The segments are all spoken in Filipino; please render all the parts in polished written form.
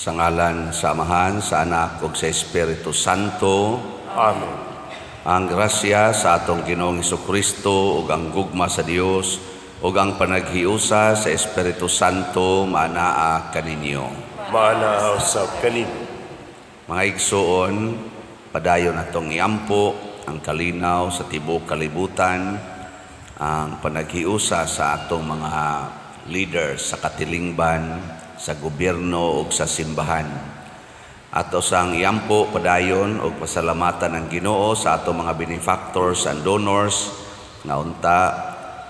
Sa ngalan sa Amahan, sa Anak ug sa Espiritu Santo. Amen. Ang grasya sa atong Ginoong Hesukristo ug ang gugma sa Dios ug ang panaghiusa sa Espiritu Santo maanaa kaninyo. Maanaa usab kanin. Mga igsoon, padayon atong iampo ang kalinaw sa tibuok kalibutan, ang panaghiusa sa atong mga leaders sa katilingban, sa gobyerno ug sa simbahan. Ato sang iampo padayon ug pasalamatan ang Ginoo sa atong mga benefactors and donors nga unta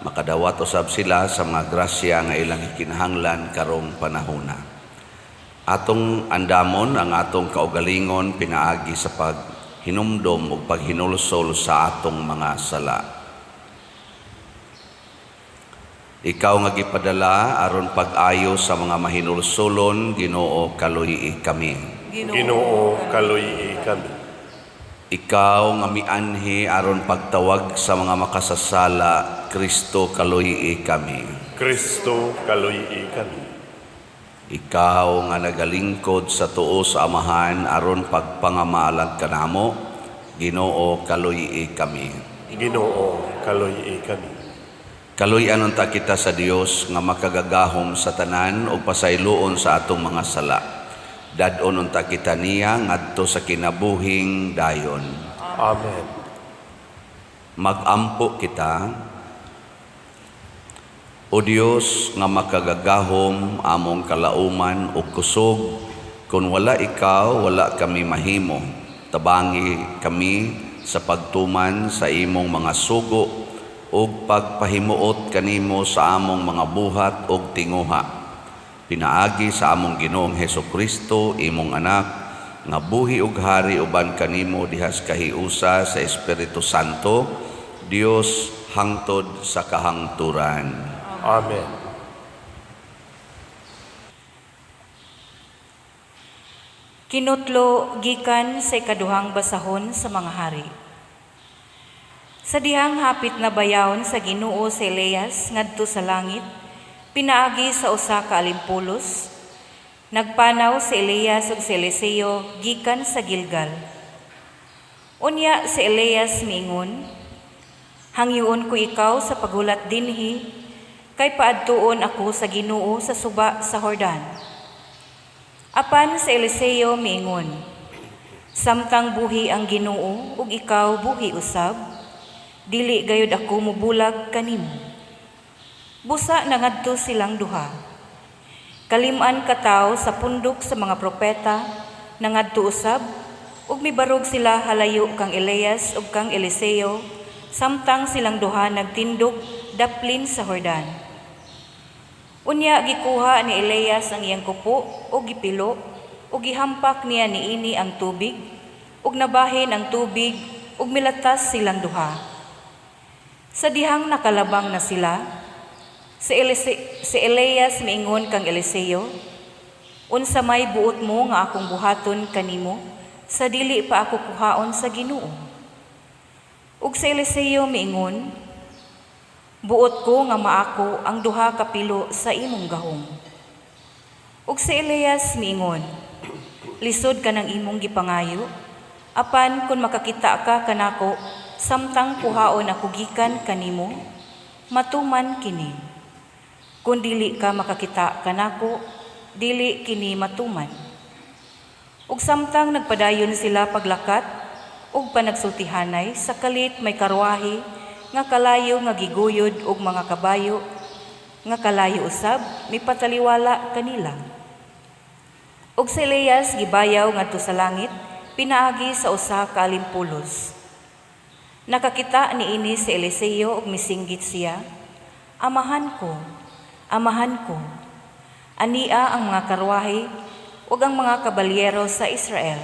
makadawat usab sila sa mga grasya nga ilang ikinahanglan karong panahona. Atong andamon ang atong kaugalingon pinaagi sa paghinumdom ug paghinulsol sa atong mga sala. Ikaw nga gipadala aron pag-ayo sa mga mahinulsolon, Ginoo, kaluyi kami. Ginoo, kaluyi kami. Ikaw nga mianhi aron pagtawag sa mga makasasala, Kristo, kaluyi kami. Kristo, kaluyi kami. Ikaw nga nagalingkod sa tuo sa Amahan aron pagpangamalag kanamo, Ginoo, kaluyi kami. Ginoo, kaluyi kami. Kaluyan unta kita sa Dios nga makagagahom sa tanan ug pasayloon sa atong mga sala. Dadon unta kita niya ngadto sa kinabuhing dayon. Amen. Magampo kita, O Dios nga makagagahom among kalauman ug kusog, kung wala ikaw wala kami mahimo. Tabangi kami sa pagtuman sa imong mga sugo ug pagpahimuot kanimo sa among mga buhat ug tinguha. Pinaagi sa among Ginoong Hesukristo, imong anak, nga buhi ug hari uban kanimo dihas kahiusa sa Espiritu Santo, Dios hangtod sa kahangturan. Amen. Kinutlo gikan sa ikaduhang basahon sa mga hari. Sa dihang hapit na bayaon sa Ginoo si Elias ngadto sa langit, pinaagi sa usa ka alimpulos, nagpanaw si Elias ug si Eliseo gikan sa Gilgal. Unya si Elias miingon, hangyoon ko ikaw sa paghulat dinhi, kay paadtuon ako sa Ginoo sa suba sa Jordan. Apan si Eliseo miingon, samtang buhi ang Ginoo ug ikaw buhi usab, dili gayud ako mubulag kanimo. Busa na ngadto silang duha. Kalim-an katawo sa pundok sa mga propeta, nangadto usab, ug mibarog sila halayo kang Elias ug kang Eliseo, samtang silang duha nagtindog daplin sa Jordan. Unya gikuha ni Elias ang iyang kupo ug gipilo, ug gihampak niya niini ang tubig, ug nabahin ang tubig, ug milatas silang duha. Sa dihang nakalabang na sila, si Elias miingon kang Eliseo, unsa may buot mo nga akong buhaton kanimo, sa dili pa ako kuhaon sa Ginoo. Ug si Eliseo miingon, buot ko nga maako ang duha ka pilo sa imong gahom. Ug si Elias miingon, lisod ka ng imong gipangayo, apan kun makakita ka kanako, samtang kuhaon ako gikan kanimo, matuman kini. Kung dili ka makakita kanako, dili kini matuman. Ug samtang nagpadayon sila paglakat, ug panagsultihanay, sa kalit may karwahe, nga kalayo nga giguyod ug mga kabayo, nga kalayo usab, mipataliwala kanila. Ug si Elias gibayaw ngadto sa langit, pinaagi sa usa ka alimpulos. Nakakita niini si Eliseo ug misinggit siya, Amahan ko, amahan ko. Ania ang mga karwahe ug ang mga kabalyero sa Israel,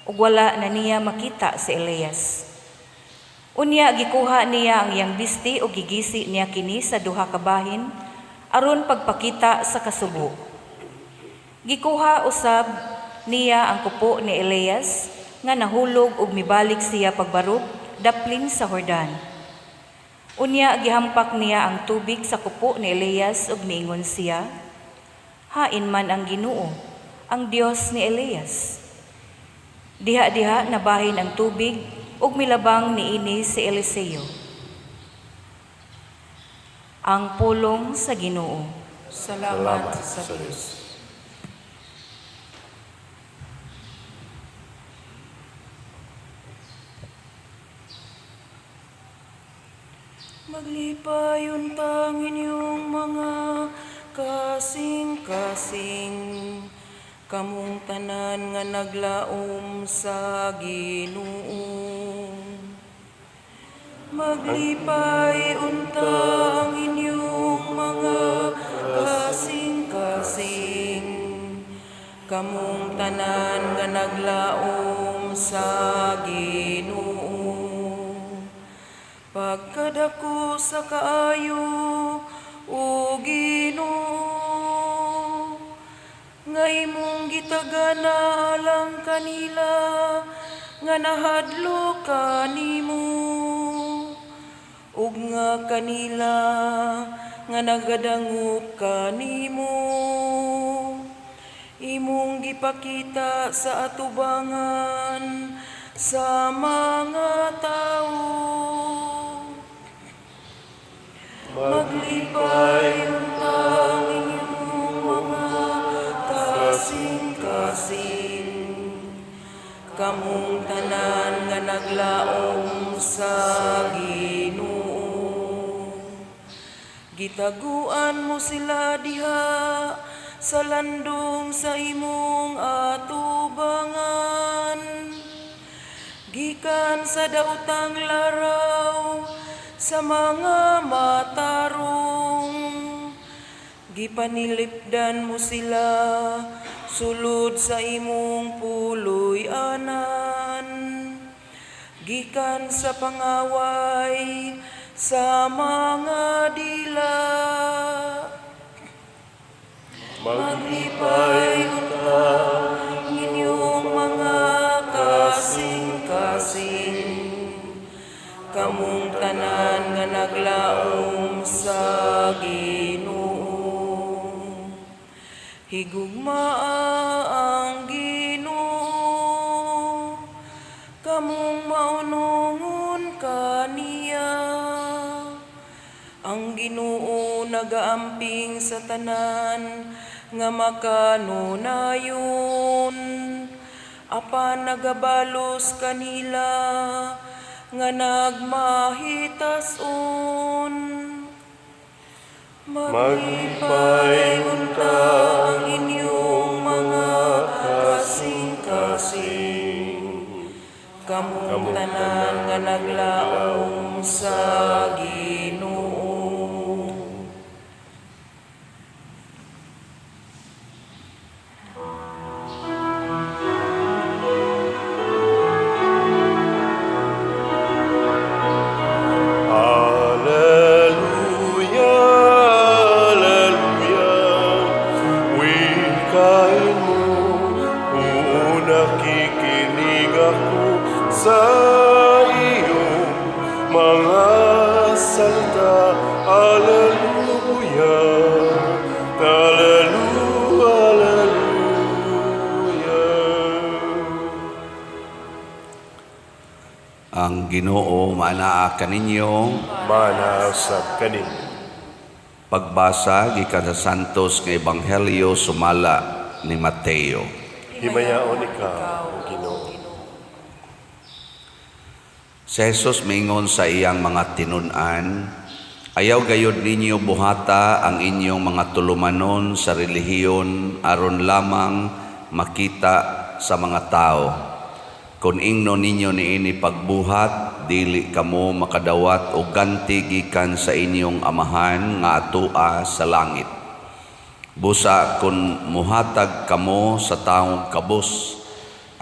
ug wala na niya makita si Elias. Unya gikuha niya ang iyang bisti ug gigisi niya kini sa duha ka bahin aron pagpakita sa kasubo. Gikuha usab niya ang kupo ni Elias nga nahulog ug mibalik siya pagbarog daplin sa Jordan. Unya gihampak niya ang tubig sa kupo ni Elias ug miingon siya, hain man ang Ginoo, ang Dios ni Elias. Diha-diha nabahin ang tubig ug milabang niini si Eliseo. Ang pulong sa Ginoo. Salamat sa Diyos. Maglipay untang inyong mga kasing-kasing, kamong tanan nga naglaom sa Ginoo. Maglipay untang inyong mga kasing-kasing, kamong tanan nga naglaom sa Ginoo. Pagkadako sa kaayo, o Ginoo, nga imong gitagana alang kanila, nga nahadlo kanimo, ug nga kanila nga nagadangup kanimo. Imong gipakita sa atubangan sa mga tawo. Maglipay untang inyong mga kasing-kasing, kamong tanan nga naglaom sa Ginoo. Gitaguan mo sila diha sa landong sa imong atubangan, gikan sa daotang laraw sa mga matarong. Gipanilipdan mo sila sulod sa imong puloy-anan, gikan sa pangaway sa mga dila. Maglipay untang inyong mga kasing-kasing, kamong tanan nga naglaom sa Ginoo. Higugmaa ang Ginoo, kamong maunungon kaniya. Ang Ginoo nagaamping sa tanan nga makanunayon, apan nagabalos kanila nga nagmahitason. Maglipay untang inyong mga kasing-kasing, kamong tanan nga naglaom sa Ginoo. Sa iyong mga salita, Alleluia, Alleluia, Alleluia. Ang Ginoo manaa kaninyo. Manasab kanin. Pagbasa gikan sa Santos nga Ebanghelyo sumala ni Mateo. Himayaon ikaw, Ginoo. Si Jesus mingon sa iyang mga tinun-an, ayaw gayud ninyo buhata ang inyong mga tulumanon sa relihiyon aron lamang makita sa mga tao. Kung ingno ninyo niini pagbuhat, dili kamo makadawat o ganti gikan sa inyong amahan nga atua sa langit. Busa kung muhatag kamo sa taong kabus,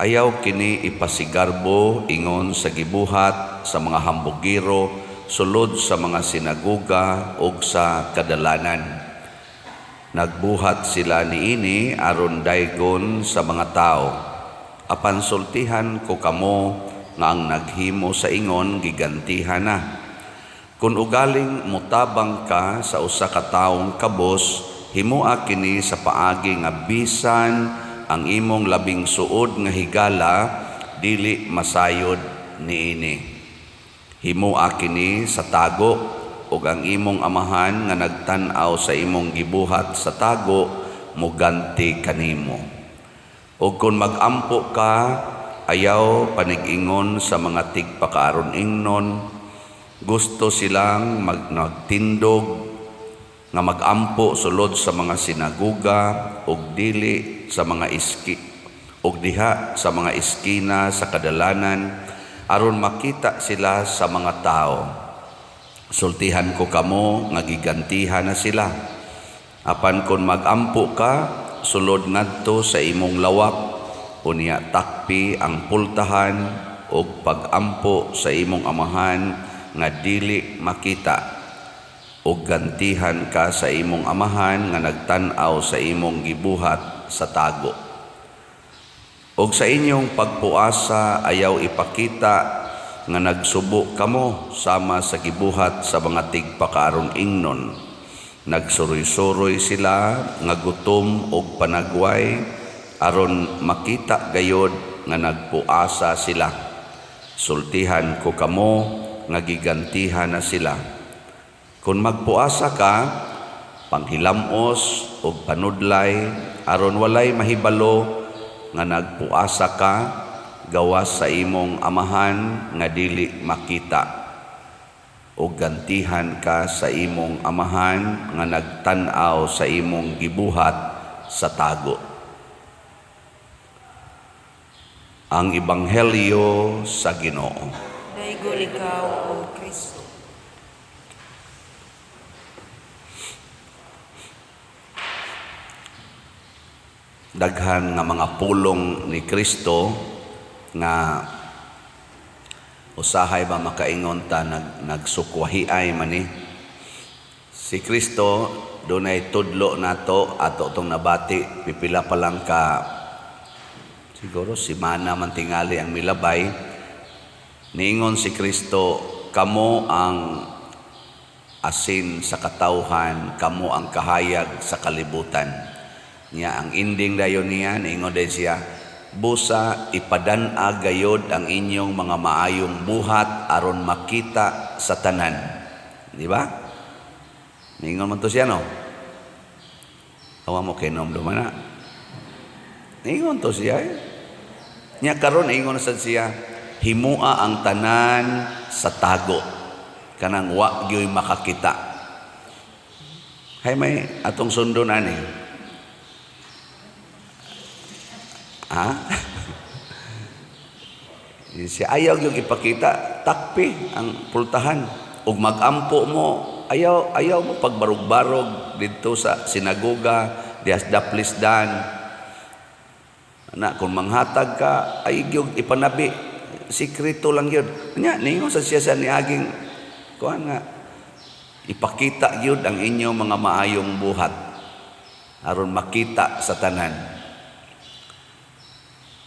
ayaw kini ipasigarbo ingon sa gibuhat sa mga hambugiro sulod sa mga sinaguga ug sa kadalanan. Nagbuhat sila niini aron daygon sa mga tao. Apan sultihan ko kamo nga ang naghimo sa ingon gigantihan na. Kung ugaling mutabang ka sa usa ka taong kabus, himua kini sa paagi nga bisan ang imong labing suod nga higala dili masayod niini. Himua kini sa tago, ug ang imong amahan nga nagtan-aw sa imong gibuhat sa tago muganti kanimo. Ug kung magampo ka, ayaw panig-ingon sa mga tigpakaaron ingnon. Gusto silang nagtindog nga magampo sulod sa mga sinaguga ug dili sa mga ug diha sa mga iskina sa kadalanan aron makita sila sa mga tao. Sultihan ko kamo nga gigantihan na sila. Apan kung magampo ka sulod ngadto sa imong lawak, unya takpi ang pultahan ug pagampo sa imong amahan nga dili makita, ug gantihan ka sa imong amahan nga nagtan-aw sa imong gibuhat sa tago. Ug sa inyong pagpuasa ayaw ipakita nga nagsubo kamo sama sa gibuhat sa mga tigpakaaron ingnon. Nagsuroy-suroy sila nga gutom ug panagway aron makita gayod nga nagpuasa sila. Sultihan ko kamo nga gigantihan na sila. Kung magpuasa ka, panghilamos o panudlay, aron walay mahibalo nga nagpuasa ka, gawas sa imong amahan nga dili makita. O gantihan ka sa imong amahan nga nagtan-aw sa imong gibuhat sa tago. Ang Ebanghelyo sa Ginoo. Daigol ikaw, O Kristo. Daghan nga mga pulong ni Kristo nga usahay ba makaingon ta nagsukwahiay man ni. Si Kristo dunay tudlo nato ato tong nabati, pipila pa lang ka siguro simana man tingali ang milabay. Niingon si Kristo, kamo ang asin sa katawhan, kamo ang kahayag sa kalibutan. Niya ang ending dayon niya, niingon din siya, busa ipadan-a gayod ang inyong mga maayong buhat aron makita sa tanan. Di ba? Niingon man to siya, no? Awa mo kinom dumana. Niingon to siya, eh. Niya karon ingon sa siya, himua ang tanan sa tago, kanang wa gyoy makakita. Hay may atong sundo na ni. Ha? Siya ayaw yung ipakita, takpi ang pultahan. Ug magampo mo, ayaw mo pagbarog-barog dito sa sinagoga, dias daplisdan. Na kung manghatag ka, ay yung ipanabi, sikreto lang yun. Nya, ningon sa siya sa niaging, kuhan nga, ipakita yun ang inyong mga maayong buhat, aron makita sa tanan.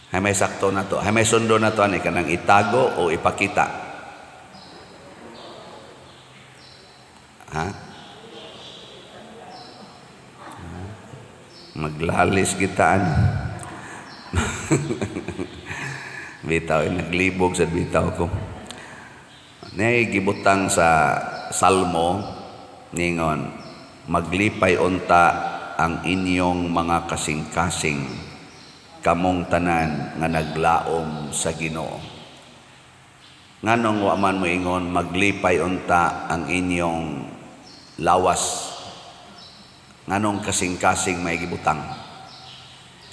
Hay may sakto na to. Hay may sundo na to ani kanang itago o ipakita. Ha? Maglalis kita ani. Bitaw naglibog sa bitaw ko. Nay gibutang sa Salmo ningon, maglipay unta ang inyong mga kasing-kasing, kamong tanan nga naglaom sa Ginoo. Nganong wa man mo ingon maglipay unta ang inyong lawas. Nganong kasing-kasing may gibutang?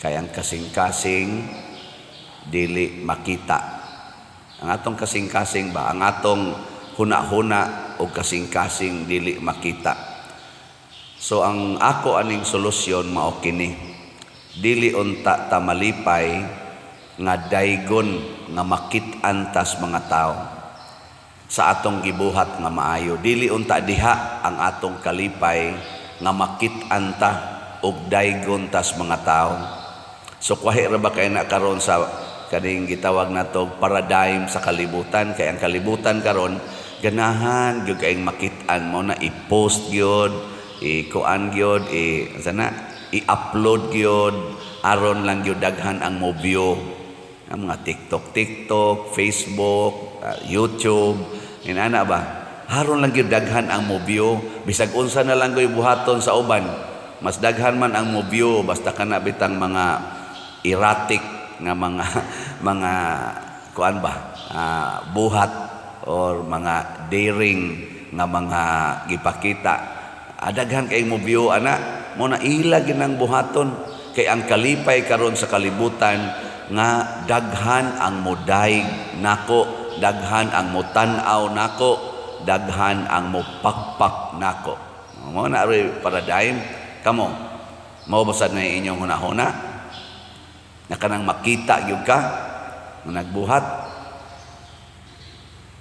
Kaya ang kasing-kasing dili makita. Ang atong kasing-kasing ba? Ang atong huna-huna o kasing-kasing dili makita. So ang ako aning solusyon mao kini. Dili unta ta malipay nga daygon nga makit-an tas mga tao sa atong gibuhat nga maayo. Dili unta diha ang atong kalipay nga makit-an ta og daygon tas mga tao. So kwahi ra ba kay na karon sa kaning gitawag nato paradigm sa kalibutan, kay ang kalibutan karon ganahan gyud kay makit-an mo na i-post gyud, i-kuan gyud, sana i-upload gyud aron lang gyud daghan ang mo view. Ang mga TikTok, Facebook, YouTube, inana ba? Haron lang gyud daghan ang mo view, bisag unsa na lang gyud buhaton sa uban. Mas daghan man ang mo view basta kana bitang mga erratic nga mga kuan ba? Buhat or mga daring nga mga gipakita. Daghan kay mo view ana, mo na ilag ginang buhaton kay ang kalipay karon sa kalibutan nga daghan ang modaig nako, daghan ang motanaw nako, daghan ang mopakpak nako. Mo na ri paradigm kamo. Mao basad na inyong hunahuna na kanang makita gyud ka nga nagbuhat.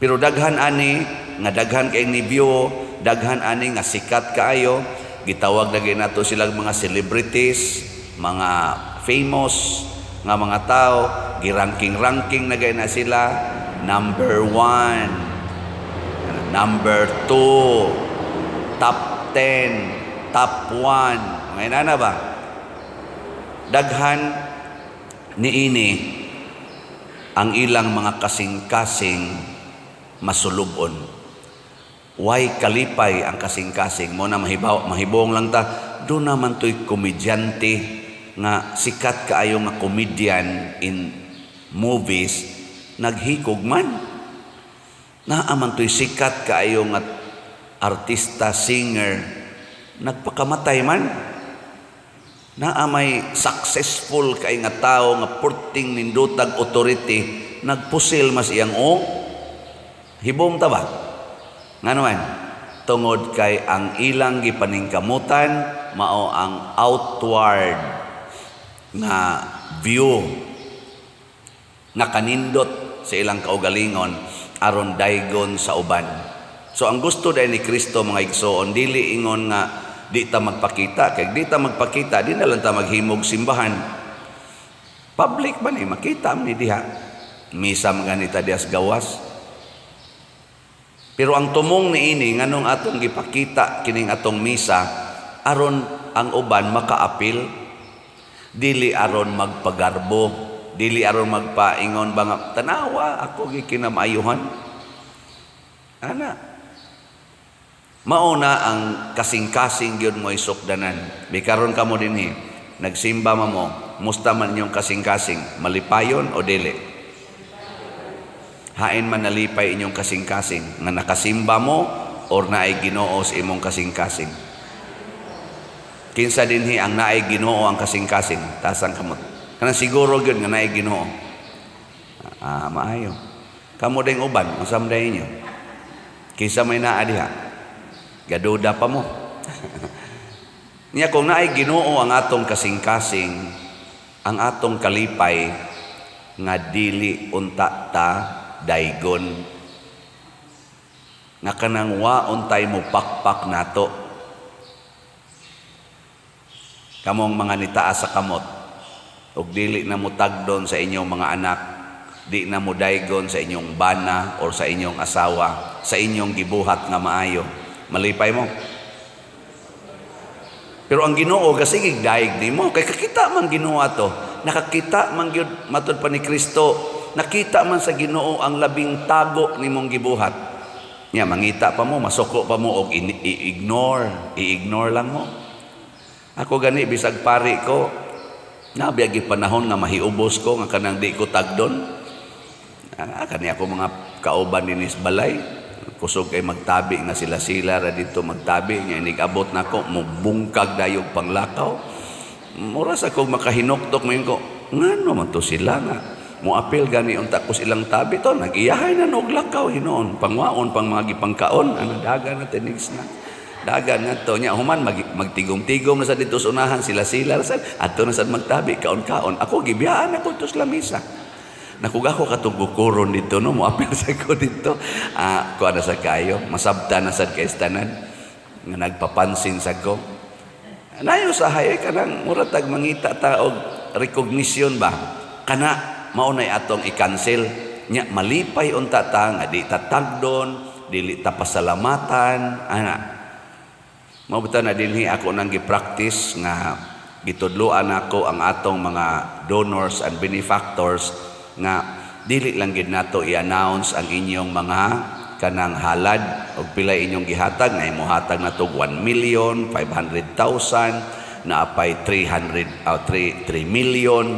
Pero daghan ani nga daghan kay ni view, daghan ani nga sikat kaayo, gitawag lagi nato silang mga celebrities, mga famous nga mga tao, giranking-ranking na gay na sila, number 1, number 2, top 10, top 1. Ngayon na ba? Daghan niini ang ilang mga kasing-kasing masulubon. Why kalipay ang kasing-kasing mo na mahibong lang ta, do naman to'y komedyante nga sikat kaayo nga comedian in movies naghikog man. Naaman to'y sikat kaayo nga artista, singer nagpakamatay man. Naamay successful kay nga tao nga purting nindutag authority nagpusil mas iyang hibong ta ba? Nga naman, tungod kay ang ilang gipaningkamutan mao ang outward na view na kanindot sa ilang kaugalingon aron daygon sa uban. So ang gusto dahil ni Kristo mga igsoon, dili ingon nga di ta magpakita, kay di ta magpakita di na lang ta maghimog simbahan. Public ba ni makita ni diha misa mga nita dias gawas. Pero ang tumong niini nganong atong gipakita kining atong misa aron ang uban makaapil, dili aron magpagarbo, dili aron magpaingon ba nga tanawa ako gikinamayuhan. Ana mauna ang kasing-kasing gyud mo isukdanan. Bikaron kamo dinhi nagsimba mo, musta man yung kasing-kasing, malipayon o dili? Hain man nalipay inyong kasing-kasing nga nakasimba mo or naay Ginoo sa imong kasing-kasing? Kinsa dinhi ang naay Ginoo ang kasing-kasing? Tasang kamot. Kanang siguro gyud nga naay Ginoo. Maayo. Kamo ding uban, usam day inyo. Kinsa may naa diha? Gaduda pa mo. Niya kung naay Ginoo ang atong kasing-kasing, ang atong kalipay nga dili unta ta daygon. Nga kanang wa untay mo pakpak nato. Kamong mga nitaas sa kamot, ug dili na mo tagdon sa inyong mga anak, di na mo daygon sa inyong bana or sa inyong asawa, sa inyong gibuhat nga maayo. Malipay mo. Pero ang Ginoo kasi gigdaig nimo kay kakita man Ginoo ato. Nakakita man gyud matud pa ni Kristo. Nakita man sa Ginoo ang labing tago nimong gibuhat. Nya mangita pa mo, masuko pa mo og i-ignore lang mo. Ako gani bisag pari ko, nabiyag panahon nga mahiubos ko nga kanang di ko tagdon. Kani ako mga kauban dinis balay, kusog kay magtabi nga sila ra dito magtabi nya inig-abot nako mubungkag dayog panglakaw. Mura sa kog makahinoktok mo ko, ngano man to sila nga moapil gani unta ko silang tabi to, nag-iyahay na og lakaw hinoon, pangwaon pang mga gipangkaon, ana dagan na tinis na. Dagan nga to nya human magtigom-tigom na sa dito unahan sila sa adto na sad magtabi kaon-kaon. Ako gibiyaan ako to sa lamisa. Nakuga ko katong bukuron dito no moapil sa ko dito. Kuan na sa kayo, masabta na sad kay tanan nga nagpapansin sa ko. Nayo sa hay kanang muratag mangita ta og recognition ba? Kana mao nay atong i-cancel nya malipay unta ta nga di ta tagdon, dili ta pasalamatan ana. Mabuta na dinhi ako nang gi-practice nga gitudloan nako ang atong mga donors and benefactors nga dili lang gid nato i-announce ang inyong mga kanang halad og pila inyong gihatag na imuhatag nato 1,500,000 na apay 3 million.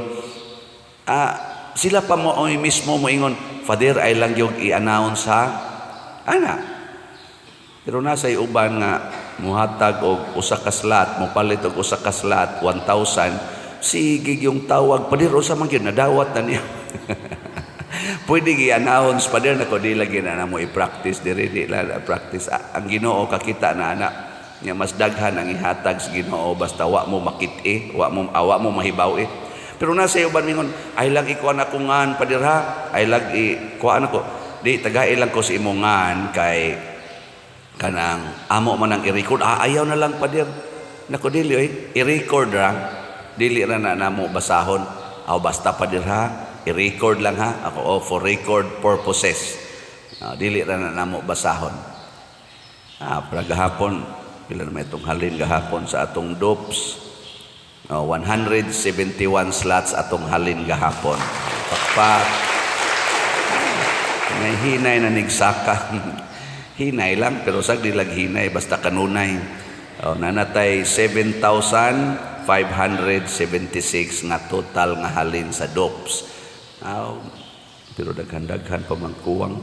Sila pa mo mismo mo ingon, Father, ay lang yung i-announce ha. Ana. Pero nasa uban nga muhatag og usa ka slot, mo palit og usa ka slot 1,000, sige yung tawag, Father, usa man gyud nadawat na niya. Pwede i-announce, Father, nako di lagi na mo i-practice diri, di la practice. Ang Ginoo kakita na anak nga mas daghan ang ihatag sa Ginoo basta wa mo makit-i, wa mo mahibaw-i. Pero nasa uban mingon, ay lang ikuan ako ngan, Father ha, ay lang ikuan ako. Di tagay lang ko sa imongan kay kanang amo man ang i-record. Ayaw na lang, Father. Nako dili i-record ra. Dili ra na namo basahon. Basta, Father ha, i-record lang ha. Ako for record purposes. Dili ra na namo basahon. Para gahapon, pila na itong halin gahapon sa atong DOPS. 171 slots atong halin gahapon. Pakpak. May hinay na nigsaka. Hinay lang, pero sag dilag hinay, basta kanunay. Nanatay 7,576 nga total nga halin sa DOPS. Pero daghan-daghan pa magkuwang.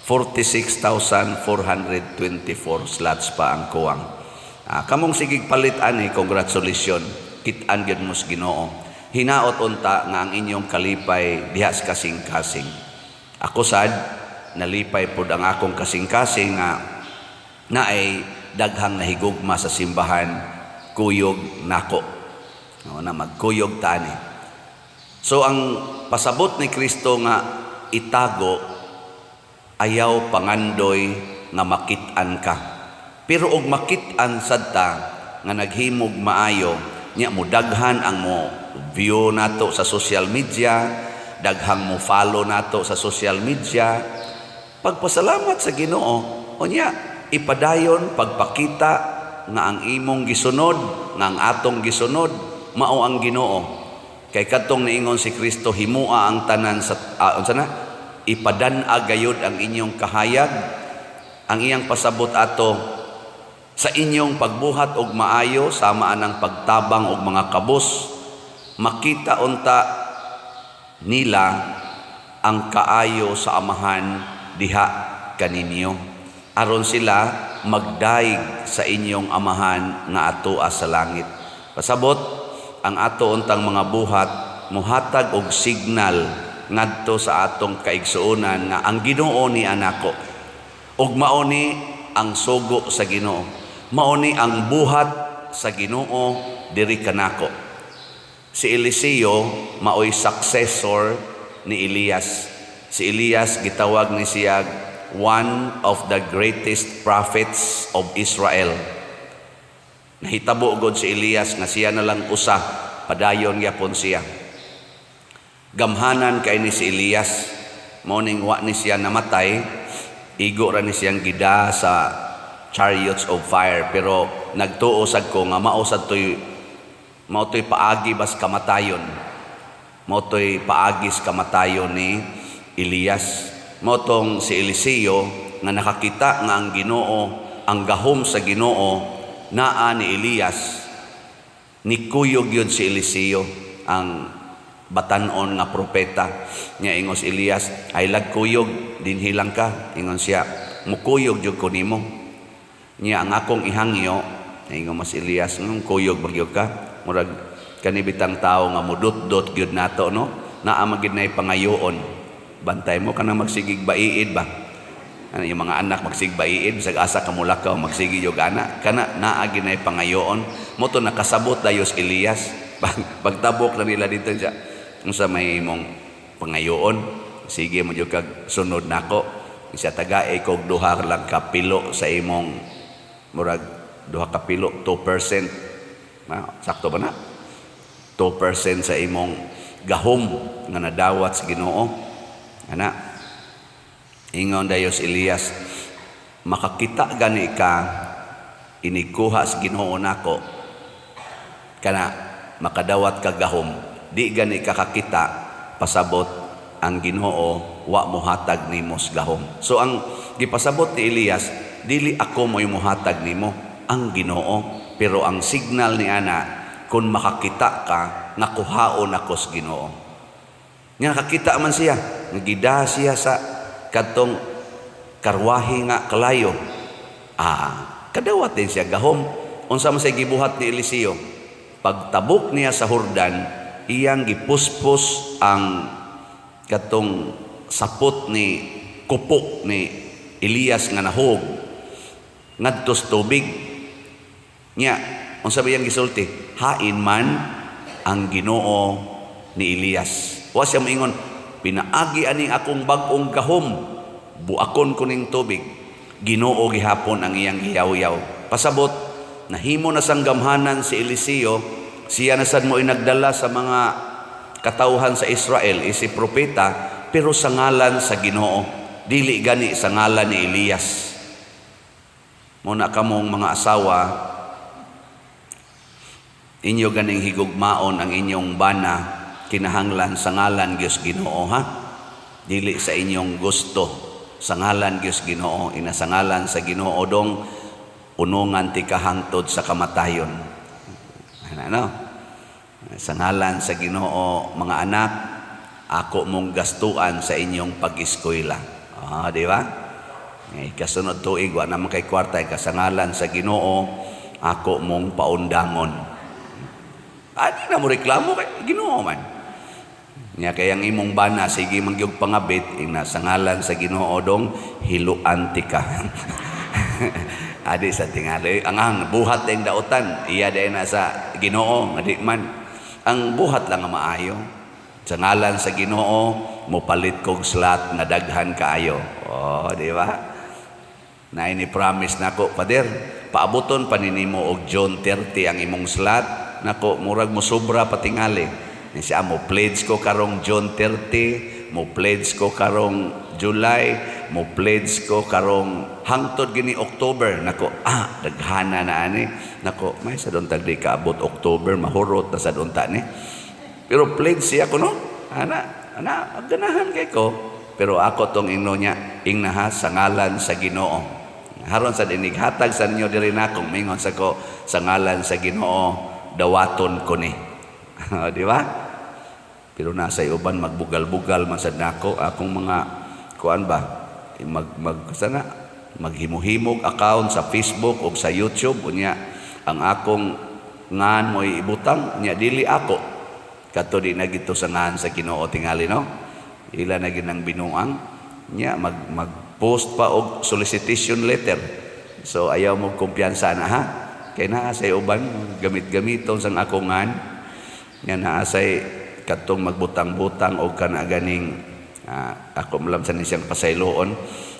46,424 slots pa ang kuwang. Kamong sigig palit ani, congratulations. Kit-an gyud mo sa Ginoo. Hinaot unta nga ang inyong kalipay diha sa kasing-kasing. Ako sad nalipay pud ang akong kasing-kasing nga naay daghang nahigugma sa simbahan, kuyog nako. Na magkuyog tani. So ang pasabot ni Kristo nga itago, ayaw pangandoy nga makit-an ka. Pero og makit-an sadta nga naghimog maayo, nya mo daghan ang mo view nato sa social media, daghang mo follow nato sa social media. Pagpasalamat sa Ginoo, unya ipadayon pagpakita nga ang imong gisunod, nga ang atong gisunod mao ang Ginoo. Kay kadtong niingon si Kristo, himua ang tanan sa unsa na? Ipadan-ag gayud ang inyong kahayag, ang iyang pasabot ato sa inyong pagbuhat og maayo sama anang pagtabang og mga kabus, makita unta nila ang kaayo sa amahan diha kaninyo, aron sila magdaig sa inyong amahan nga atoa sa langit. Pasabot ang ato untang mga buhat muhatag og signal ngadto sa atong kaigsuonan nga ang Ginoo ni anako, ug mao ni ang sugo sa Ginoo. Mao ni ang buhat sa Ginoo diri kanako. Si Eliseo maoy successor ni Elias. Si Elias gitawag ni siya one of the greatest prophets of Israel. Nahitabo gud si Elias nga siya na lang usa, padayon gyapon siya. Gamhanan kay ni si Elias, mao ning wa ni siya namatay, igo ra ni siyang gida sa chariots of fire, pero nagtuo sad ko nga mao toy paagi bas kamatayon. Mao toy paagis kamatayon ni Elias. Mao tong si Eliseo nga nakakita nga ang Ginoo, ang gahom sa Ginoo naa ni Elias. Nikuyog yun si Eliseo, ang batanon nga propeta. Nya ingos Elias, ay lagkuyog dinhi lang ka. Ingon siya, mukuyog jud ko nimo. Nya ang akong ihangyo, ingon mas Elias, kuyog bagyo ka. Murag kanibitang tao nga mudot-dot gyud nato, no? Naa magid nay pangayoon. Bantay mo kana magsigig baiid ba? Ano yung mga anak magsigig baiid, bisag asa ka mulakaw magsigig yung anak. Kana naa gid nay pangayoon. Mo to nakasabot dayos Elias. Pagtabok na nila dito siya. Unsa may imong pangayoon? Sige mo jud kag sunod nako. Siya tagaay kog duha lang ka pilo sa imong murag duha ka pilo 2%. Sakto ba na? 2% sa imong gahom nga nadawat sa Ginoo. Ana. Ingon dayos Elias, makakita gani ka inikuha sa Ginoo nako kana makadawat ka gahom, di gani kakakita pasabot ang Ginoo wa mohatag nimo sa gahom. So ang gipasabot ni Elias, dili ako mo'y mohatag nimo, ang Ginoo. Pero ang signal ni ana, kung makakita ka nga kuhaon ako sa Ginoo. Nga nakakita man siya, nagida siya sa kadtong karwahe nga kalayo. Kadawat din siya gahom. Unsa man say gibuhat ni Eliseo, pagtabok niya sa Hordan, iyang gipuspos ang katong sapot ni kupok ni Elias nga nahog ngadto sa tubig nya. Unsa ba iyang gisulti? Hain man ang Ginoo ni Elias. Wa siya moingon, pinaagi ani akong bag-ong gahom, buakon ko ning tubig. Ginoo gihapon ang iyang giyaw-yaw. Pasabot, nahimo na sang gamhanan si Eliseo, siya na sad mo inagdala sa mga katauhan sa Israel, si propeta, pero sa ngalan sa Ginoo, dili gani sa ngalan ni Elias. Muna kamong mga asawa, inyo ganing higugmaon ang inyong bana, kinahanglan sa ngalan Diyos Ginoo, ha? Dili sa inyong gusto, sa ngalan Diyos Ginoo, ina sa ngalan sa Ginoo dong unungan ti kahangtod sa kamatayon. Ano? Sa ngalan sa Ginoo, mga anak, ako mong gastuan sa inyong pag-eskwela. Di ba? Kasunod tuig, wa naman kay kwarta, sa ngalan sa Ginoo, ako mong paundangon. Di na mo reklamo kay Ginoo man. Nya kayang imong bana, sige mangyog pangabit, ina sa ngalan sa Ginoo dong hiluan ti ka. Adi sa tingali, ang buhat ang dautan, iya day na sa Ginoo, adi man. Ang buhat lang ang maayo. Sa ngalan sa Ginoo, mupalit kog slat nga daghan kaayo. Di ba? Na ini-promise nako, Pader, paabuton paninimo og John 30 ang imong slat, nako murag mo sobra patingali. Ni siya mo pledge ko karong John 30, mo pledge ko karong July, mo pledge ko karong hangtod gini October. Nako, daghana na ani. Nako, may sa doon tagdi kaabot October, mahurot na sa doon ta ni. Pero pledge siya ko, no? Ana, ganahan kay ko. Pero ako tong ingno niya, ingnaha sa ngalan sa Ginoo. Haron sa dinig, hatag sa ninyo diri na kung mingon sa ko, sa ngalan sa Ginoo, dawaton ko ni. Di ba? Pero nasa uban magbugal-bugal man sad nako akong mga kuan ba? Sana maghimuhimog account sa Facebook o sa YouTube unya ang akong ngan mo'y ibutang nya dili ako kato di na gito sa ngan sa Ginoo tingali, no? Ila na ginang binuang nya mag-post pa og solicitation letter. So ayaw mo kumpiyansa na, ha? Kay naa say uban gamit-gamiton sang akong ngan nya naa say katong magbutang-butang o kana ganing ako malam sa siyang pasayloon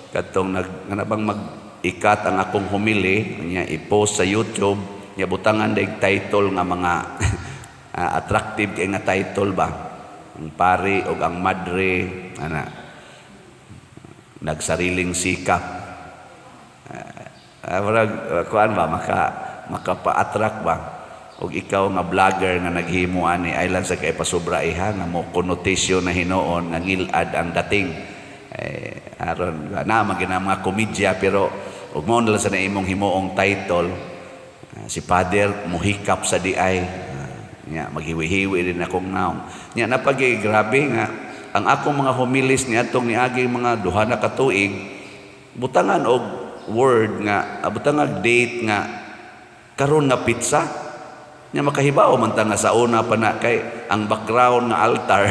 katong nganabang mag-ikat ang akong humili nya i-post sa YouTube nya butangan day title nga mga attractive kay nga title ba, ang pari o ang madre nagsariling sikap, kuan ba makapa-attract ba. Og ikaw nga vlogger nga naghimo ani ay lang sa kay pasubra iha nga mo connotation na hinoon nga ngilad ang dating aron na magina mga komedya pero ug mo na sa imong himuong title si Father muhikap sa diay nya maghiwi-hiwi din akong naong nya napagi grabe nga ang akong mga homilis niadtong niagi mga duha na ka tuig butangan og word nga butangan date nga karon nga pizza nya makahibaw man ta nga sa una pa na kay ang background nga altar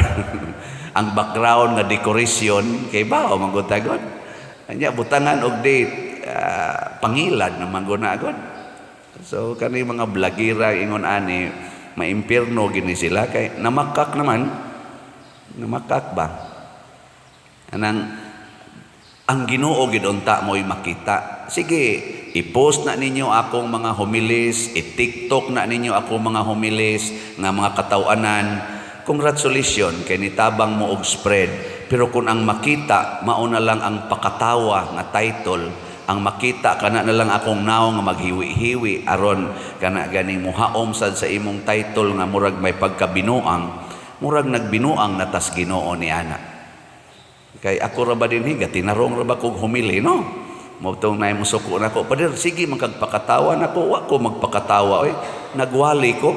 ang background nga decoration kay bao man gud tagon nya butangan og date pangilad naman gud na agad. So kani mga blagira ingon ani maimpierno gini sila kay namakak ba anang ang Ginoo gid unta mo'y makita. Sige, i-post na ninyo akong mga homilis, i-TikTok na ninyo akong mga homilis nga mga katawanan. Congratulations kay nitabang mo og spread. Pero kung ang makita mauna lang ang pakatawa nga title, ang makita kana na lang akong naong nga maghiwi-hiwi aron kana ganing muhaom sad sa imong title nga murag may pagkabinuang, murag nagbinuang natas Ginoo ni ana. Kay ako ra ba dinhi tinarong ra ba kog humili no? Motong nay musuko nako, pader sige magkagpakatawa nako, wa ko magpakatawa oy. Nagwali ko.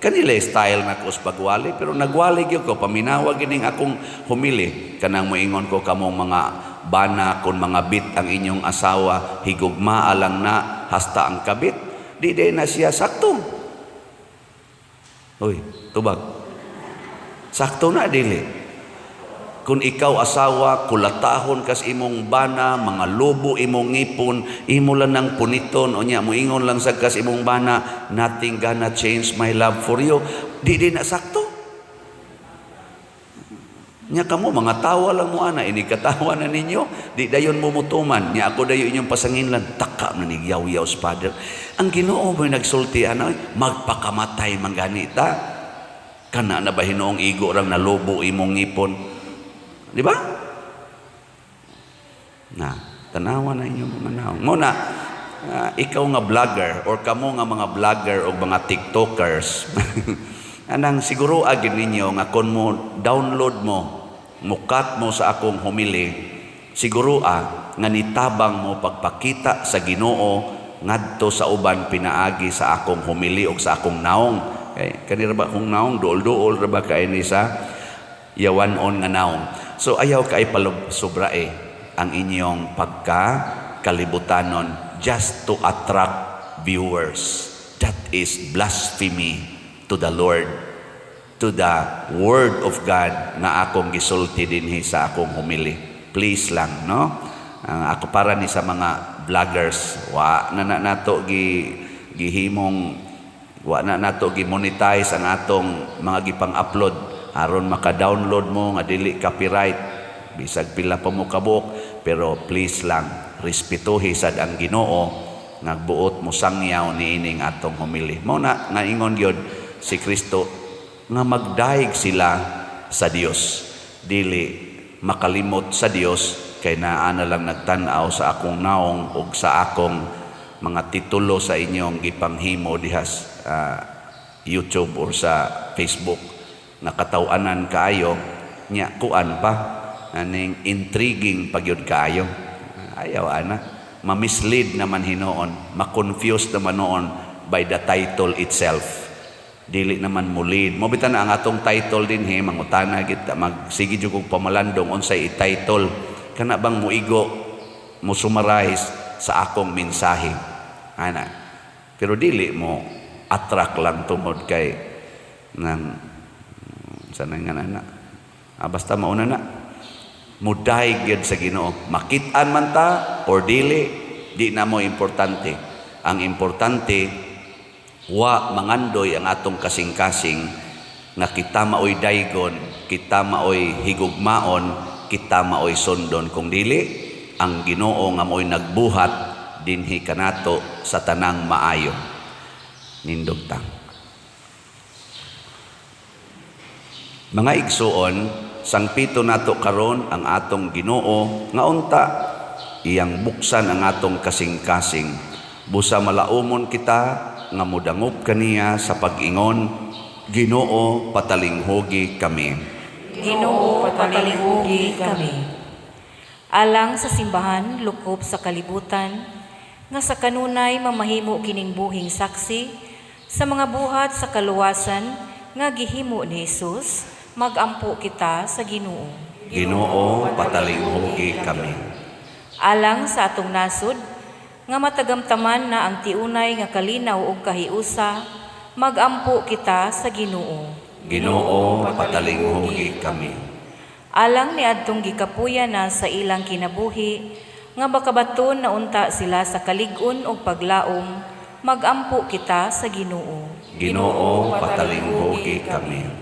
Kanila style na ko sa pagwali, pero nagwali gyud ko paminawag gining akong humili kanang moingon ko kamong mga bana kun mga bit ang inyong asawa higugma lang na hasta ang kabit di na siya sakto. Oy, tubag. Sakto na dili. Kung ikaw asawa, kulatahon kas imong bana, mga lobo imong ngipon, imo lang ng puniton, o niya, muingon lang sa kas imong bana, nothing gonna change my love for you. Di na sakto. Nya kamo, mga tawa lang mo ana, inikatawa na ninyo, di dayon mumutuman. Nya ako dayo inyong pasanginlan, taka na ni yaw-yaw father. Ang Ginoo mo'y nagsulti, magpakamatay mangganita. Kana na ba hinoong igo rang na lobo imong ngipon? Di ba? Na, tanawa na inyong mga naong. Muna, ikaw nga vlogger or kamo nga mga vlogger o mga tiktokers, anang siguro agin ninyo nga kung mo download mo, mukat mo sa akong humili, siguro nga nitabang mo pagpakita sa Ginoo ngadto sa uban pinaagi sa akong humili o sa akong naong. Okay? Kanira ba akong naong? Duol-duol ra ba kaini sa yawanon nga naong? So ayaw kay sobrae ang inyong pagkakalibutannon just to attract viewers. That is blasphemy to the Lord, to the Word of God na akong gisulti dinhi sa akong humili. Please lang, no? Ako para ni sa mga vloggers, wa na nato gihimong, wa na nato gi-monetize ang atong mga gipang-upload aron maka-download mo nga dili copyright bisag pila pa mo kabuk, pero please lang respetuhi sad ang Ginoo nagbuot mo sangyaw niining atong humili. Mao na nga ingon gyud si Kristo nga magdaig sila sa Dios, dili makalimot sa Dios kay naa na lang nagtan-aw sa akong naong ug sa akong mga titulo sa inyong gipanghimo dihas YouTube or sa Facebook. Nakatawanan kaayo nya kuan pa aning intriguing pagyud kaayo, ayaw ana ma-mislead naman hinoon, ma-confuse naman noon by the title itself, dili naman mo lead mo bitan ang atong title din mangutana kita magsige jud kog pamalandong unsay i-title kana bang muigo mo summarize sa akong mensahe ana, pero dili mo attract lang tungod kay nang sanay nga na basta mauna na muday gyud sa Ginoo, makit-an man ta or dili, di na mo importante. Ang importante wa mangandoy ang atong kasing-kasing nga kita maoy daygon, kita maoy higugmaon, kita maoy sundon, kung dili ang Ginoo nga maoy nagbuhat dinhi kanato sa tanang maayo. Nindog ta. Mga igsuon, sangpito nato karon ang atong Ginoo nga unta iyang buksan ang atong kasing-kasing. Busa malaumon kita nga mudangop kaniya sa pag-ingon, Ginoo patalinghugi kami. Ginoo patalinghugi kami. Alang sa simbahan lukop sa kalibutan, nga sa kanunay mamahimo kining buhing saksi sa mga buhat sa kaluwasan nga gihimo ni Jesus. Magampo kita sa Ginoo. Ginoo patalinghugi kami. Alang sa atong nasod nga matagamtaman na ang tiunay nga kalinaw ug kahiusa, magampo kita sa Ginoo. Ginoo patalinghugi kami. Alang ni adtong gikapuyan na sa ilang kinabuhi nga bakabaton na unta sila sa kalig-on ug paglaom, magampo kita sa Ginoo. Ginoo patalinghugi kami.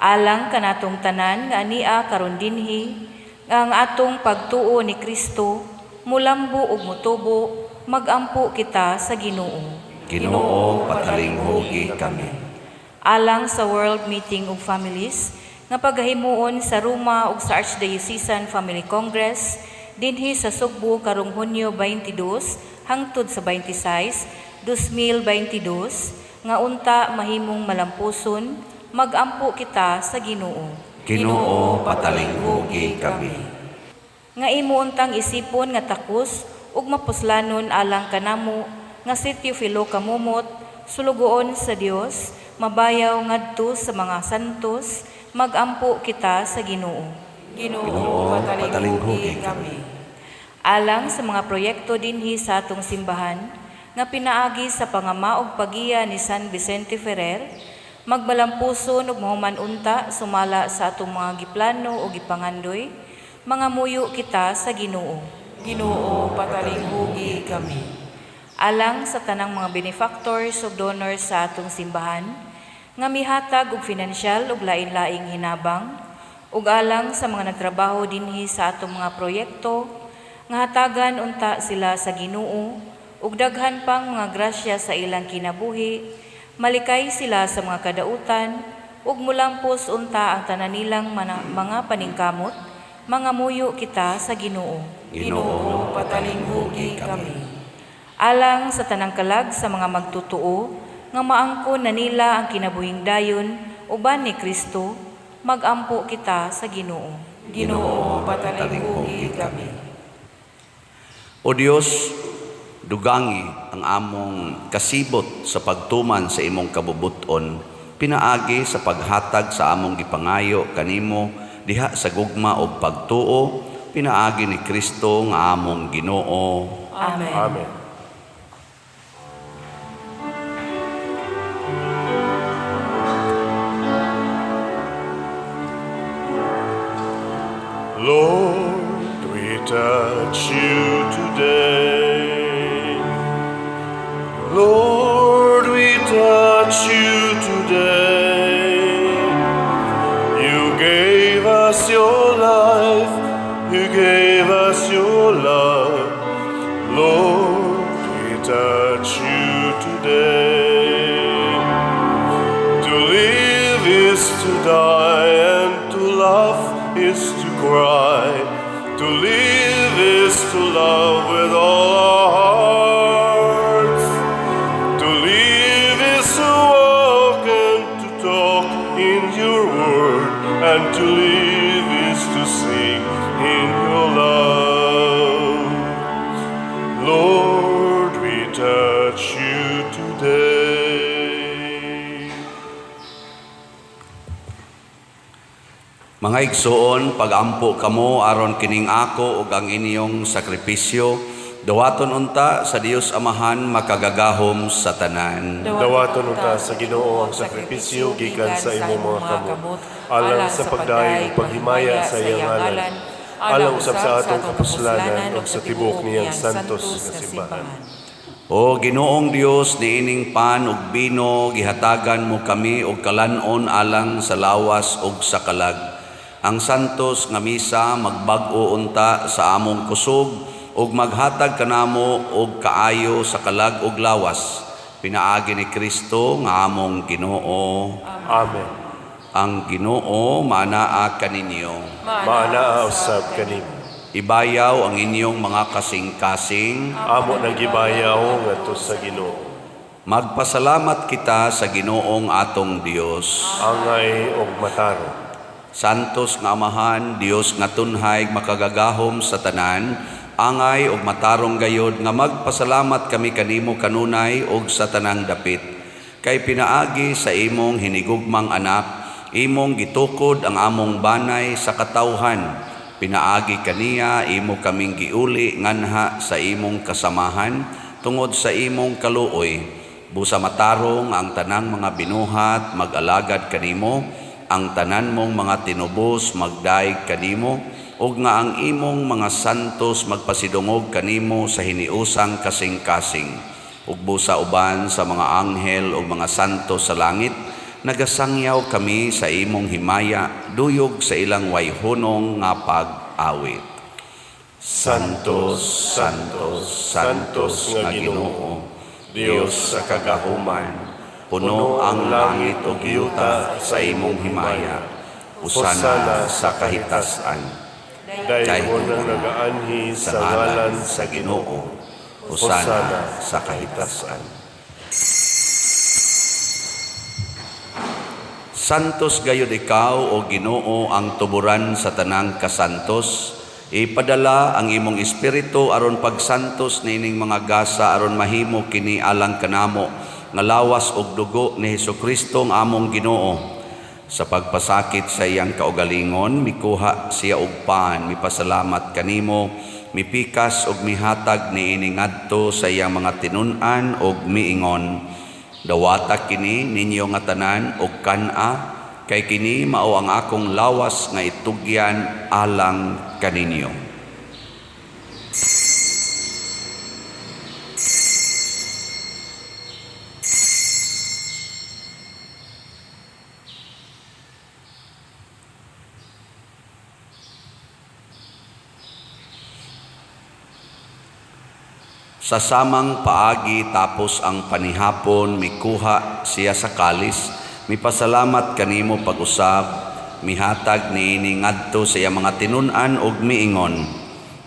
Alang kanatong tanan nga ania karon dinhi nga ang atong pagtuo ni Kristo mulambo ug mutubo, magampo kita sa Ginoo. Ginoo patalinghugi kami. Alang sa World Meeting of Families nga paghimuon sa Roma ug sa Archdiocesan Family Congress dinhi sa Sugbo karong Hunyo 22 hangtod sa 26, 2022 nga unta mahimong malampuson, magampo kita sa Ginoo. Ginoo, patalinghugi kami. Nga imo untang isipon nga takos ug mapuslanon alang kanamo nga sitio Filo kamumot, sulugoon sa Dios, mabayaw ngadto sa mga santos, magampo kita sa Ginoo. Ginoo, patalinghugi kami. Alang sa mga proyekto dinhi sa atong simbahan nga pinaagi sa pangama ug pagiya ni San Vicente Ferrer, magbalampuson ug mahuman unta sumala sa atong mga giplano o gipangandoy, mga muyo kita sa Ginoo. Ginoo, patalinghugi kami. Alang sa tanang mga benefactors ug donors sa atong simbahan nga mihatag og finansyal ug lain-laing hinabang, ug alang sa mga nagtrabaho dinhi sa atong mga proyekto nga hatagan unta sila sa Ginoo ug daghan pang mga grasya sa ilang kinabuhi, malikay sila sa mga kadautan ug mulampos unta ang tanan nilang mga paningkamot, mga muyo kita sa Ginoo. Ginoo, patalinghugi kami. Alang sa tanang kalag sa mga magtutuo nga maangkon na nila ang kinabuhing dayon uban ni Kristo, magampo kita sa Ginoo. Ginoo, patalinghugi kami. O Dios, dugangi ang among kasibot sa pagtuman sa imong kabubuton, pinaagi sa paghatag sa among gipangayo kanimo diha sa gugma o pagtuo, pinaagi ni Kristo nga among Ginoo. Amen. Amen. Lord, we touch you today. Lord, we touch you today. You gave us your life, you gave us your love. Lord, we touch you today. To live is to die, and to laugh is to cry. To live is to love with all our hearts. To live is to walk and to talk in your word, and to live is to sing in your love. Lord, we touch you today. Mga igsoon, pagampo kamo aron kining ako ug ang inyong sakripisyo, dawaton unta sa Dios Amahan makagagahom sa tanan. Dawaton unta sa Ginoo ang sakripisyo gikan sa imong mga kamot, alang sa pagdayon ug paghimaya sa iyang ngalan, alang usab sa atong kapuslanan ug sa tibok niyang santos nga simbahan. O Ginoong Dios, niining pan ug bino gihatagan mo kami og kalanon alang sa lawas ug sa kalag. Ang santos nga misa magbag-o unta sa among kusog ug maghatag kanamo og kaayo sa kalag ug lawas. Pinaagi ni Kristo nga among Ginoo. Amen. Ang Ginoo manaa kaninyo. Maanaa usab kanimo. Ibayaw ang inyong mga kasing-kasing. Amo nang gibayaw ngadto sa Ginoo. Magpasalamat kita sa Ginoong atong Dios. Angay og mataro. Santos nga Amahan, Dios nga tunhay makagagahom sa tanan, angay og matarong gayod nga magpasalamat kami kanimo kanunay og sa tanang dapit. Kay pinaagi sa imong hinigugmang anak, imong gitukod ang among banay sa katawhan. Pinaagi kaniya, imo kaming giuli nganha sa imong kasamahan, tungod sa imong kaluoy. Busa matarong ang tanang mga binuhat, mag-alagad kanimo, ang tanan mong mga tinubos magdaig kanimo, ug nga ang imong mga santos magpasidungog kanimo sa hiniusang kasing-kasing. Ug busa uban sa mga anghel ug mga santos sa langit, nagasangyaw kami sa imong himaya, duyog sa ilang wayhunong nga pag-awit. Santos, Santos, Santos nga Ginoo, Dios sa kagahuman, puno ang langit o yuta sa imong himaya, usana sa kahitasan. dahil mo nang nagaanhi sa ngalan sa Ginoo. Hosana sa kahitasan. Santos gayud ikaw o Ginoo ang tuburan sa tanang kasantos. Ipadala ang imong espiritu aron pagsantos nining mga gasa aron mahimo kini alang kanamo nga lawas og dugo ni Hesukristo ang among Ginoo. Sa pagpasakit sa iyang kaugalingon, mikuha siya og paan, mipasalamat kanimo, mipikas og mihatag niini ngadto sa iyang mga tinun-an og miingon. Dawata kini ninyo nga tanan og kana, kay kini mao ang akong lawas nga itugyan alang kaninyo. Sa samang paagi tapos ang panihapon, mikuha siya sa kalis, mipasalamat kanimo pag-usab, mihatag niini ngadto sa iya mga tinun-an og miingon.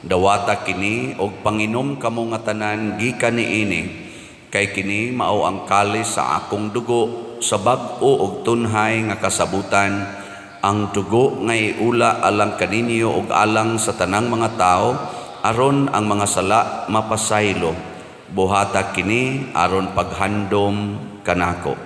Dawata kini og panginom kamo nga tanan gikan niini, kay kini mao ang kalis sa akong dugo sa bag-o og tunhay nga kasabutan, ang dugo nga iula alang kaninyo og alang sa tanang mga tao, aron ang mga sala mapasaylo. Buhata kini aron paghandom kanako.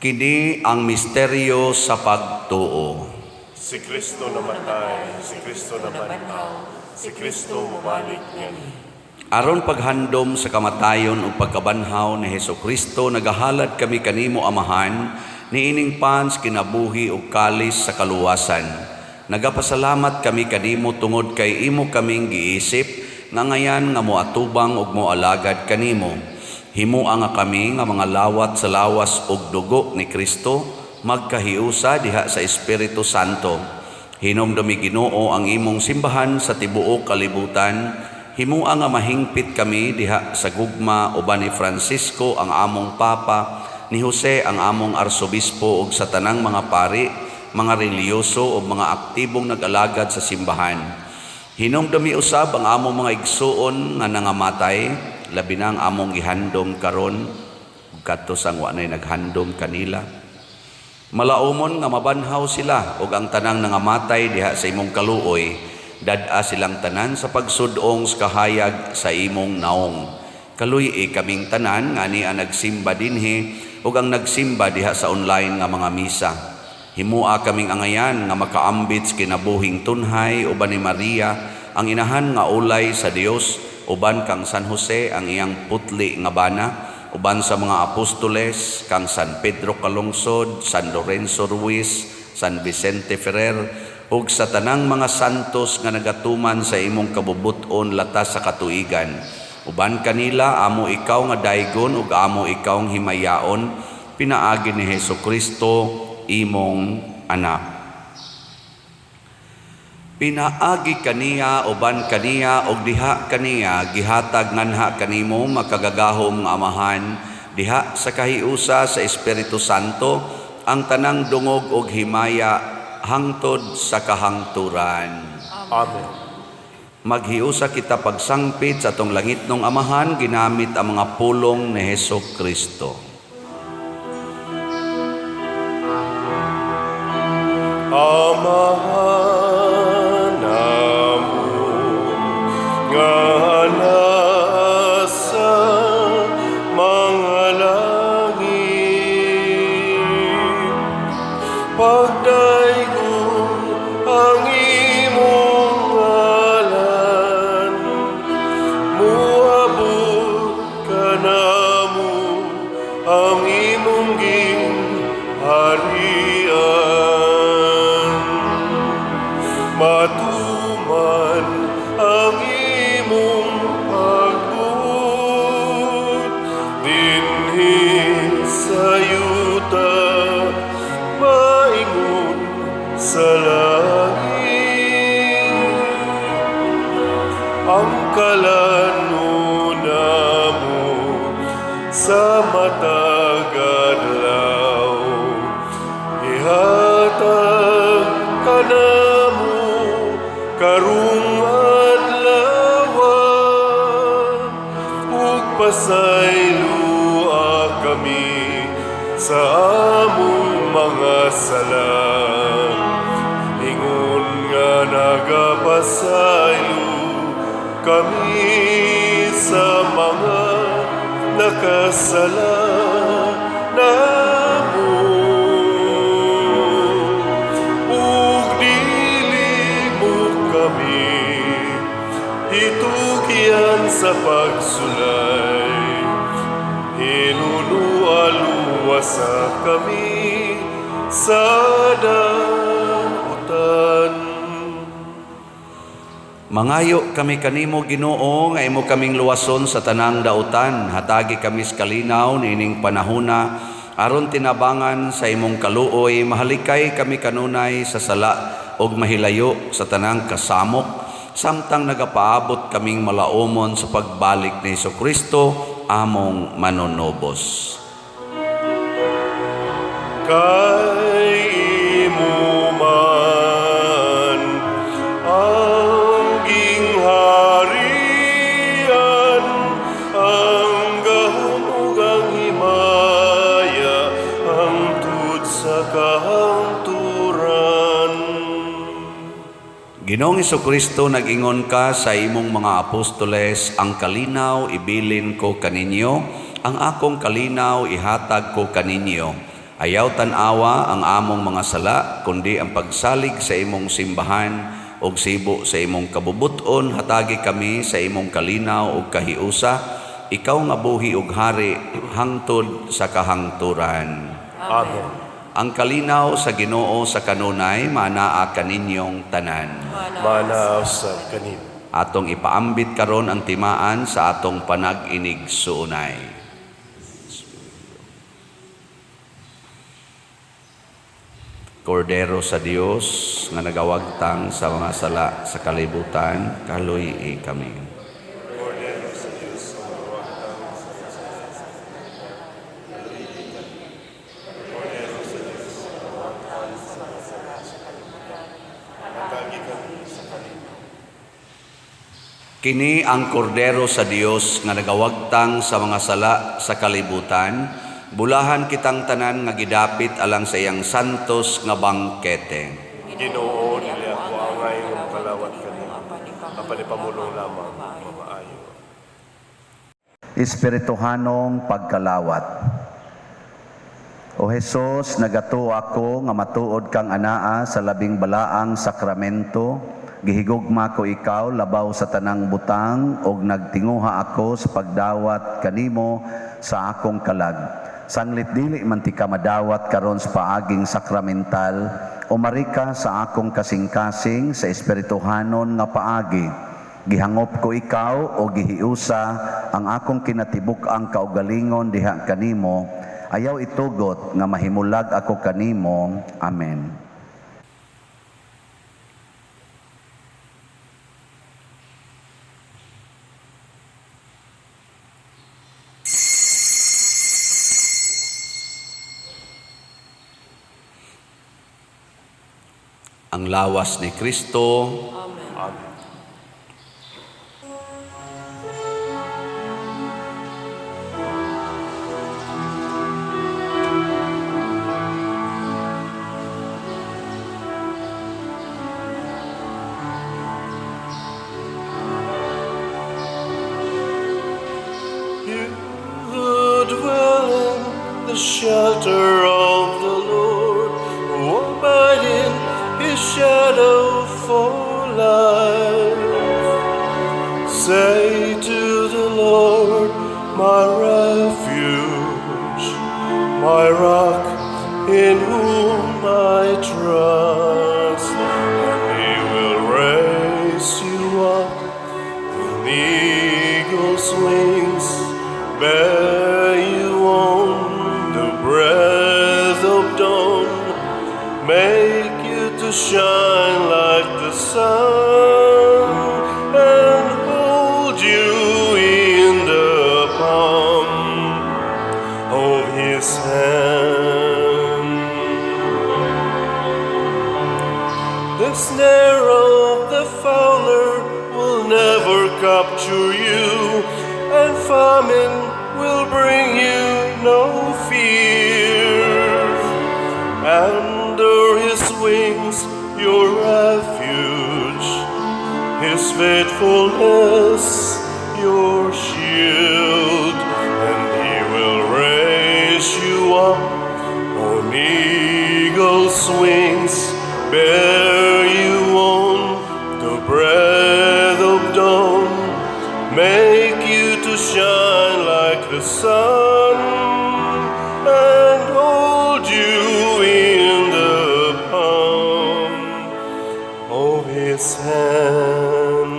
Kini ang misteryo sa pagtuo. Si Kristo namatay, si Kristo nabanhaw, si Kristo mubalik niya. Aron paghandom sa kamatayon o pagkabanhaw ni Hesukristo, nagahalad kami kanimo amahan, niining pans kinabuhi o kalis sa kaluwasan. Nagapasalamat kami kanimo tungod kay imo kaming giisip, nga ngayan nga moatubang ug moalagad kanimo. Himua nga kami nga mga lawat sa lawas ug dugo ni Kristo, magkahiusa diha sa Espiritu Santo. Hinumdumi Ginoo ang imong simbahan sa tibuok kalibutan. Himua nga mahingpit kami diha sa gugma uban ni Francisco ang among Papa, ni Jose ang among Arsobispo ug sa tanang mga pari, mga reliyoso ug mga aktibong nag-alagad sa simbahan. Hinumdumi usab ang among mga igsuon nga nangamatay, labi na ang among gihandom karon ug kadto sang wa nay naghandom kanila. Malaumon nga mabanhaw sila ug ang tanang nangamatay diha sa imong kaluoy, dad-a silang tanan sa pagsudong sa kahayag sa imong naong. Kaluy kaming tanan nga niya nagsimba dinhi ug ang nagsimba diha sa online nga mga misa. Himua kaming angayan nga makaambit kinabuhing tunhay uban ni Maria, ang inahan nga ulay sa Dios, uban kang San Jose ang iyang putli nga bana, uban sa mga apostoles, kang San Pedro Calungsod, San Lorenzo Ruiz, San Vicente Ferrer, ug sa tanang mga santos nga nagatuman sa imong kabubuton latas sa katuigan. Uban kanila, amo ikaw nga daygon ug amo ikaw nga himayaon, pinaagi ni Hesukristo, imong anak. Pinaagi kaniya uban kaniya og diha kaniya gihatag nganha kanimo makagagahom nga amahan diha sa kahiusa sa Espiritu Santo ang tanang dungog og himaya hangtod sa kahangturan. Amen. Maghiusa kita pagsangpit sa atong langitnong amahan ginamit ang mga pulong ni Hesukristo. Amahan namu nga nasa mga langit, pagdaigong ang imong ngalan, muabot ka namo ang imong gingharian. Matuman ang imong pagbuot dinhi sa yuta maingon sa langit. matag adlaw. Ihatag kanamo karong adlawan, ug pasaylua kami sa among mga sala. Ingon nga nagapasaylo kami sa mga nakasala namo. Ug dili mo kami itukyan sa pagsulay. Hinunualuwasa kami sa damutan. Mangayo kami kanimo Ginoo nga imo kaming luwason sa tanang dautan. Hatagi kami sa kalinaw niining panahona aron tinabangan sa imong kaluoy. Mahalikay kami kanunay sa sala og mahilayo sa tanang kasamok, samtang nagapaabot kaming malaumon sa pagbalik ni Jesucristo among manunobos. Kay imo man ang gingharian, ang gahamugang himaya, hangtod sa kahangturan. Ginoong Jesucristo, nag-ingon ka sa imong mga apostoles, ang kalinaw ibilin ko kaninyo, ang akong kalinaw ihatag ko kaninyo. Ayaw tanawa ang among mga sala, kundi ang pagsalig sa imong simbahan og sibo sa imong kabubuton. Hatagi kami sa imong kalinaw ug kahiusa, ikaw nga buhi ug hari hangtod sa kahangturan. Amen. Ang kalinaw sa Ginoo sa kanunay manaa kaninyong tanan. Manaw sa kanin. Atong ipaambit karon ang timaan sa atong panag-inig suunay. Kordero sa Dios nga nagawagtang sa mga sala sa kalibutan, kaluy kami. Kini ang kordero sa Dios nga nagawagtang sa mga sala sa kalibutan. Bulahan kitang tanan nga gidapit alang sa iyang santos nga bangkete. Ginoo, dili ako angay ng kalawat kanimo. Apanipamulong lamang mamaayo. Espirituhanong pagkalawat. O Jesus, nagato ako nga matuod kang anaa sa labing balaang sakramento. Gihigugma ko ikaw labaw sa tanang butang og nagtinguha ako sa pagdawat kanimo sa akong kalag. Sanglit dili man ti ka madawat karon sa paaging sakramental, o marika sa akong kasing-kasing sa espirituhanon nga paagi. Gihangop ko ikaw o gihiusa ang akong kinatibuk-ang kaugalingon diha kanimo. Ayaw itugot nga mahimulag ako kanimo. Amen. Ang lawas ni Kristo. Amen. You who dwell in the shelter of the Lord, who abide in His shadow for life. Say to the Lord, my refuge, my rock, in whom I trust. And He will raise you up with eagle's wings, bear you on the breath of dawn, make you to shine like the sun, and hold you in the palm of his hand. The snare of the fowler will never capture you, and famine will bring you no fear. Under his wings your refuge, his faithfulness your shield, and he will raise you up on eagle's wings, bear you on the breath of dawn, make you to shine like the sun, and hold you in the palm of his hand.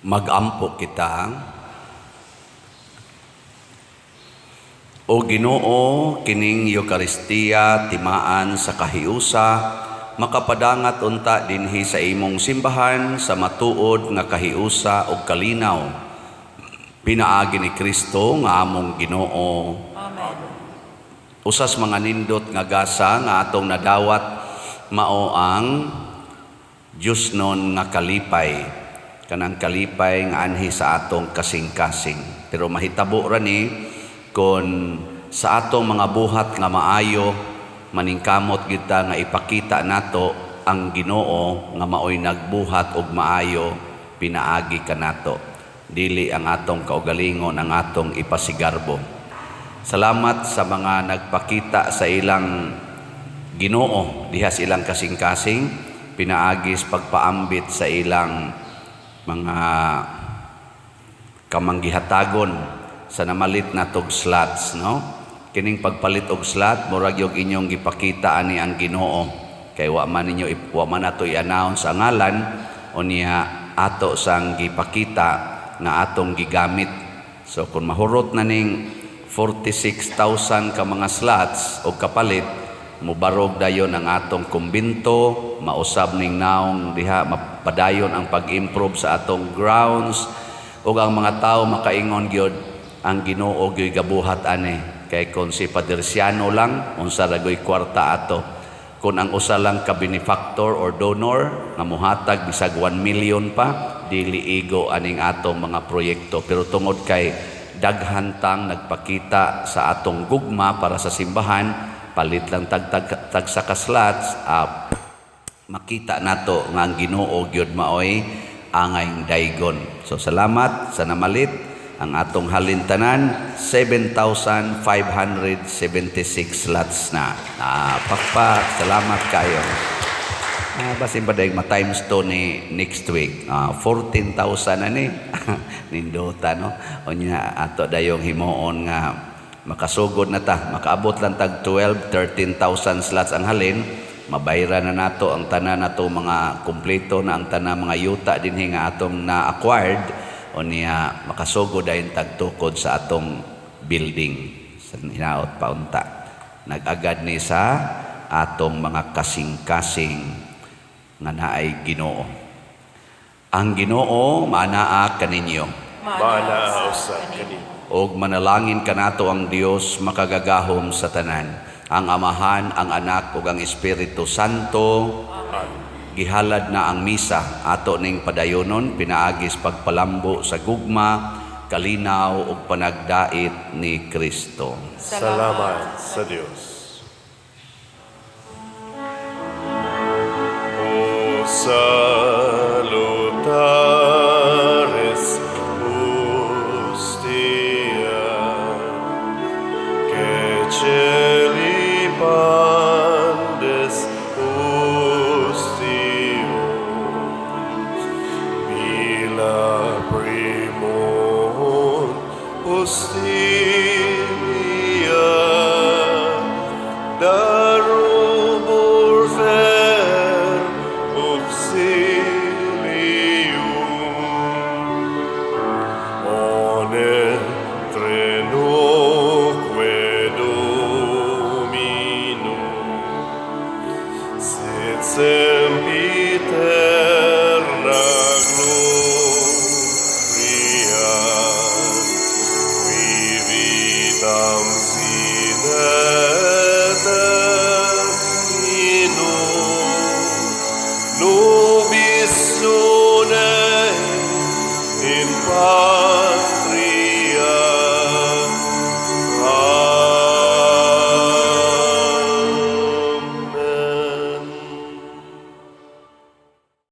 Magampo kita. O Ginoo, kining Eucharistia timaan sa kahiusa, makapadangat unta dinhi sa imong simbahan sa matuod nga kahiusa ug kalinaw. Pinaagi ni Kristo nga among Ginoo. Amen. Usas mga nindot nga gasa nga atong nadawat mao ang Diyos non nga kalipay. Kanang kalipay nga anhi sa atong kasing-kasing. Pero mahitabo ra ni kung sa atong mga buhat nga maayo, maningkamot kita nga ipakita nato ang Ginoo nga maoy nagbuhat og maayo, pinaagi kanato. Dili ang atong kaugalingon ang atong ipasigarbo. Salamat sa mga nagpakita sa ilang Ginoo diha sa ilang kasing-kasing, pinaagis pagpaambit sa ilang mga kamanggihatagon sa namalit na tog slots, no? Kining pagpalit og slot, murag yung inyong gipakita ani ang Ginoo. Kay wa man nato i-announce ang ngalan o niya ato sang gipakita nga atong gigamit. So kung mahurot na ning 46,000 ka mga slots o kapalit, mubarog dayon ang atong kumbinto, mausab ning naong diha, mapadayon ang pag-improve sa atong grounds, ug ang mga tao makaingon gyud ang Ginoo gyud gabuhat ani. Kay kung si Padersiano lang unsa ra gyud kwarta ato, kung ang usa lang ka benefactor or donor nga mohatag bisag 1 million pa, dili igo aning atong mga proyekto. Pero tungod kay daghan tang nagpakita sa atong gugma para sa simbahan, palit lang tag sa kaslots, makita nato nga ang Ginoo gyud maoy angay daygon. So salamat sa namalit ang atong halintanan, 7,576 slots na. Pakpak, salamat kayo. Basin ba dahil ma-times to ni next week, 14,000 na ni nindota, no? O niya ato dayong himoon nga makasugod na ta, makaabot lang tag 12,000-13,000 slots ang halin, mabayra na nato ang tanan nato mga kumpleto na ang tanan mga yuta dinhi nga atong na-acquired, o niya makasugod dayon tag tukod sa atong building sa hinaot paunta. Nag-agad ni sa atong mga kasing-kasing nga naay Ginoo. Ang Ginoo maanaa kaninyo. Maanaa usab kaninyo. Og manalangin kanato ang Dios makagagahom sa tanan, ang Amahan, ang Anak ug ang Espiritu Santo. Amen. Gihalad na ang misa ato ning padayonon, pinaagis pagpalambo sa gugma, kalinaw ug panagdait ni Kristo. Salamat sa Dios. O salutares hostia, que celi pandes hostios, mila primum hostia, darubur fer auxilium, onen trenoque Dominum, sit sempiterna gloria. Pag